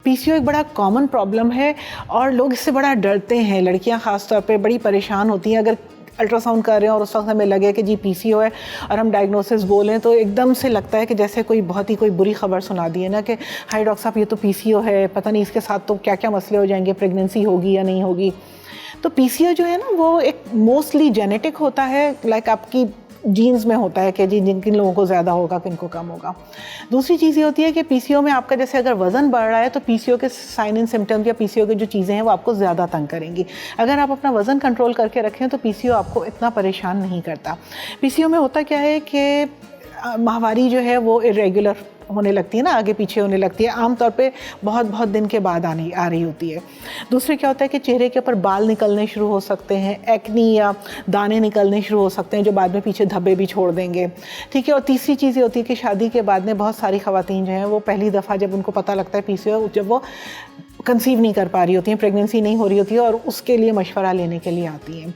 PCO एक बड़ा common problem है और लोग इससे बड़ा डरते हैं, लड़कियां ख़ास तौर पे बड़ी परेशान होती हैं अगर अल्ट्रासाउंड कर रहे हैं और उस वक्त हमें लगे कि जी पीसीओ है और हम डायग्नोसिस बोलें तो एकदम से लगता है कि जैसे कोई बहुत ही कोई बुरी खबर सुना दी है ना कि हाय डॉक्टर साहब ये तो पीसीओ है, पता नहीं इसके साथ तो क्या क्या मसले हो जाएंगे, प्रेगनेंसी होगी या नहीं होगी। तो पीसीओ जो है ना वो एक मोस्टली जेनेटिक होता है, लाइक आपकी जीन्स में होता है कि जी किन लोगों को ज़्यादा होगा किन को कम होगा। दूसरी चीज़ ये होती है कि पीसीओ में आपका जैसे अगर वज़न बढ़ रहा है तो पीसीओ के साइन एंड सिम्टम्स या पीसीओ की जो चीज़ें हैं वो आपको ज़्यादा तंग करेंगी। अगर आप अपना वज़न कंट्रोल करके रखें तो पीसीओ आपको इतना परेशान नहीं करता। पीसीओ में होता क्या है कि माहवारी जो है वो इरेगुलर होने लगती है ना, आगे पीछे होने लगती है, आमतौर पे बहुत बहुत दिन के बाद आ रही होती है। दूसरे क्या होता है कि चेहरे के ऊपर बाल निकलने शुरू हो सकते हैं, एक्नी या दाने निकलने शुरू हो सकते हैं जो बाद में पीछे धब्बे भी छोड़ देंगे, ठीक है। और तीसरी चीज़ ये होती है कि शादी के बाद में बहुत सारी ख़वातीन जो हैं वो पहली दफ़ा जब उनको पता लगता है पीसीओ, जब वो कंसीव नहीं कर पा रही होती हैं, प्रेगनेंसी नहीं हो रही होती है और उसके लिए मशवरा लेने के लिए आती हैं।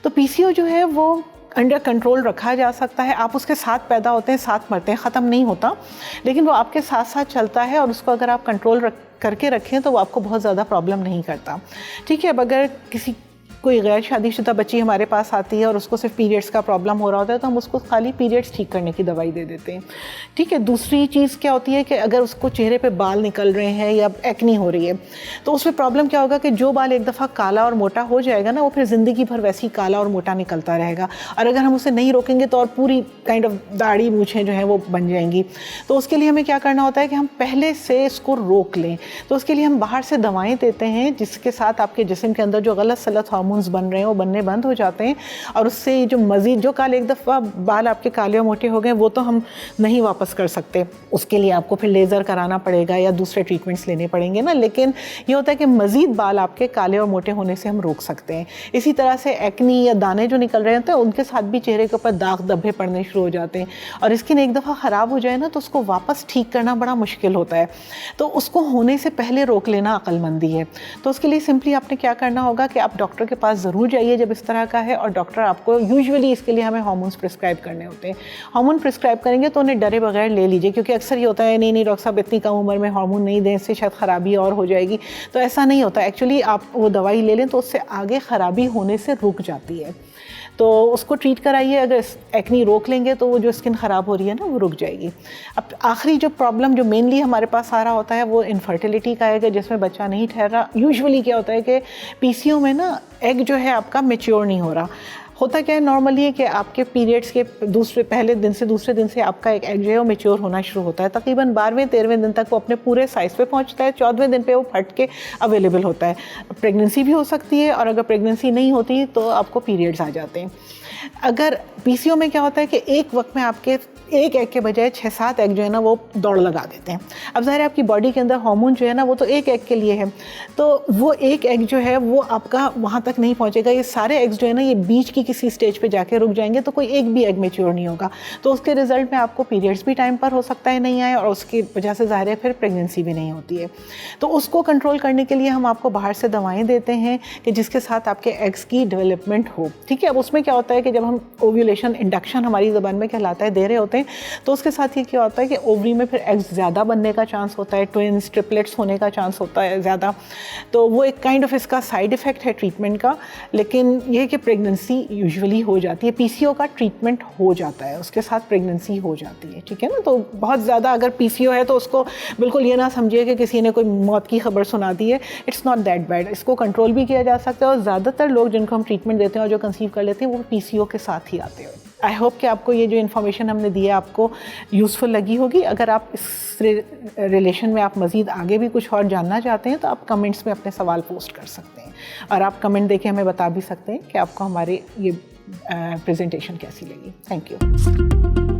तो पीसीओ जो है वो अंडर कंट्रोल रखा जा सकता है। आप उसके साथ पैदा होते हैं, साथ मरते हैं, ख़त्म नहीं होता, लेकिन वो आपके साथ साथ चलता है और उसको अगर आप कंट्रोल करके रखें तो वो आपको बहुत ज़्यादा प्रॉब्लम नहीं करता, ठीक है। अब अगर कोई गैर शादीशुदा बच्ची हमारे पास आती है और उसको सिर्फ पीरियड्स का प्रॉब्लम हो रहा होता है तो हम उसको खाली पीरियड्स ठीक करने की दवाई दे देते हैं, ठीक है। दूसरी चीज़ क्या होती है कि अगर उसको चेहरे पे बाल निकल रहे हैं या एक्नी हो रही है तो उसमें प्रॉब्लम क्या होगा कि जो बाल एक दफ़ा काला और मोटा हो जाएगा ना वो फिर ज़िंदगी भर वैसे ही काला और मोटा निकलता रहेगा, और अगर हम उसे नहीं रोकेंगे तो और पूरी काइंड ऑफ दाढ़ी मूछें जो हैं वो बन जाएंगी। तो उसके लिए हमें क्या करना होता है कि हम पहले से इसको रोक लें। तो उसके लिए हम बाहर से दवाएँ देते हैं जिसके साथ आपके जिस्म के अंदर जो गलत सलत हार्मोन्स बन रहे हैं वो बनने बंद हो जाते हैं, और उससे जो मज़ीद जो काले एक दफ़ा बाल आपके काले और मोटे हो गए वो तो हम नहीं वापस कर सकते, उसके लिए आपको फिर लेज़र कराना पड़ेगा या दूसरे ट्रीटमेंट्स लेने पड़ेंगे ना। लेकिन ये होता है कि मज़ीद बाल आपके काले और मोटे होने से हम रोक सकते हैं। इसी तरह से एक्नी या दाने जो निकल रहे होते हैं उनके साथ भी चेहरे के ऊपर दाग धब्बे पड़ने शुरू हो जाते हैं, और स्किन एक दफ़ा ख़राब हो जाए ना तो उसको वापस ठीक करना बड़ा मुश्किल होता है। तो उसको होने से पहले रोक लेना अक्लमंदी है। तो उसके लिए सिंपली आपने क्या करना होगा कि आप डॉक्टर के पास ज़रूर जाइए जब इस तरह का है, और डॉक्टर आपको यूजुअली इसके लिए हमें हार्मोन्स प्रिस्क्राइब करने होते हैं। हार्मोन प्रिस्क्राइब करेंगे तो उन्हें डरे बगैर ले लीजिए, क्योंकि अक्सर ये होता है नहीं डॉक्टर साहब इतनी कम उम्र में हार्मोन नहीं दें, इससे शायद ख़राबी और हो जाएगी। तो ऐसा नहीं होता, एक्चुअली आप वो दवाई ले लें तो उससे आगे ख़राबी होने से रुक जाती है। तो उसको ट्रीट कराइए, अगर एक्नी रोक लेंगे तो वो जो स्किन ख़राब हो रही है ना वो रुक जाएगी। अब आखिरी जो प्रॉब्लम जो मेनली हमारे पास आ रहा होता है वो इनफर्टिलिटी का है कि जिसमें बच्चा नहीं ठहर रहा। यूजुअली क्या होता है कि पीसीओ में ना एग जो है आपका मैच्योर नहीं हो रहा। होता क्या है नॉर्मली है कि आपके पीरियड्स के पहले दिन से दूसरे दिन से आपका एक एग जो है वो मैच्योर होना शुरू होता है। तकरीबन 12वें-13वें दिन तक वो अपने पूरे साइज़ पे पहुंचता है, 14वें दिन पे वो फट के अवेलेबल होता है। प्रेगनेंसी भी हो सकती है, और अगर प्रेगनेंसी नहीं होती तो आपको पीरियड्स आ जाते हैं। अगर पीसीओ में क्या होता है कि एक वक्त में आपके एक एग के बजाय 6-7 एग जो है ना वो दौड़ लगा देते हैं। अब ज़ाहिर है आपकी बॉडी के अंदर हार्मोन जो है ना वो तो एक एग के लिए है, तो वो एक एग जो है वो आपका वहाँ तक नहीं पहुँचेगा। ये सारे एग्स जो है ना ये बीच की किसी स्टेज पे जाके रुक जाएंगे, तो कोई एक भी एग मैच्योर नहीं होगा। तो उसके रिजल्ट में आपको पीरियड्स भी टाइम पर हो सकता है नहीं आए, और उसकी वजह से ज़ाहिर है फिर प्रेगनेंसी भी नहीं होती है। तो उसको कंट्रोल करने के लिए हम आपको बाहर से दवाएँ देते हैं कि जिसके साथ आपके एग्स की डेवलपमेंट हो, ठीक है। अब उसमें क्या होता है कि जब हम ओव्यूलेशन इंडक्शन हमारी ज़बान में कहलाता है दे रहे होते हैं, तो उसके साथ ये क्या होता है कि ओवरी में फिर एग्स ज़्यादा बनने का चांस होता है, ट्विंस ट्रिपलेट्स होने का चांस होता है ज़्यादा। तो वो एक काइंड ऑफ इसका साइड इफ़ेक्ट है ट्रीटमेंट का, लेकिन ये है कि प्रेगनेंसी यूजुअली हो जाती है। पीसीओ का ट्रीटमेंट हो जाता है, उसके साथ प्रेगनेंसी हो जाती है, ठीक है ना। तो बहुत ज़्यादा अगर पीसीओ है तो उसको बिल्कुल ये ना समझिए कि किसी ने कोई मौत की खबर सुना दी है। इट्स नॉट दैट बैड, इसको कंट्रोल भी किया जा सकता है, और ज़्यादातर लोग जिनको हम ट्रीटमेंट देते हैं और जो कंसीव कर लेते हैं वो पीसीओ के साथ ही आते हैं। आई होप कि आपको ये जो इन्फॉर्मेशन हमने दी है आपको यूज़फुल लगी होगी। अगर आप इस रिलेशन में आप मज़ीद आगे भी कुछ और जानना चाहते हैं तो आप कमेंट्स में अपने सवाल पोस्ट कर सकते हैं, और आप कमेंट देके हमें बता भी सकते हैं कि आपको हमारे ये प्रेजेंटेशन कैसी लगी। Thank you.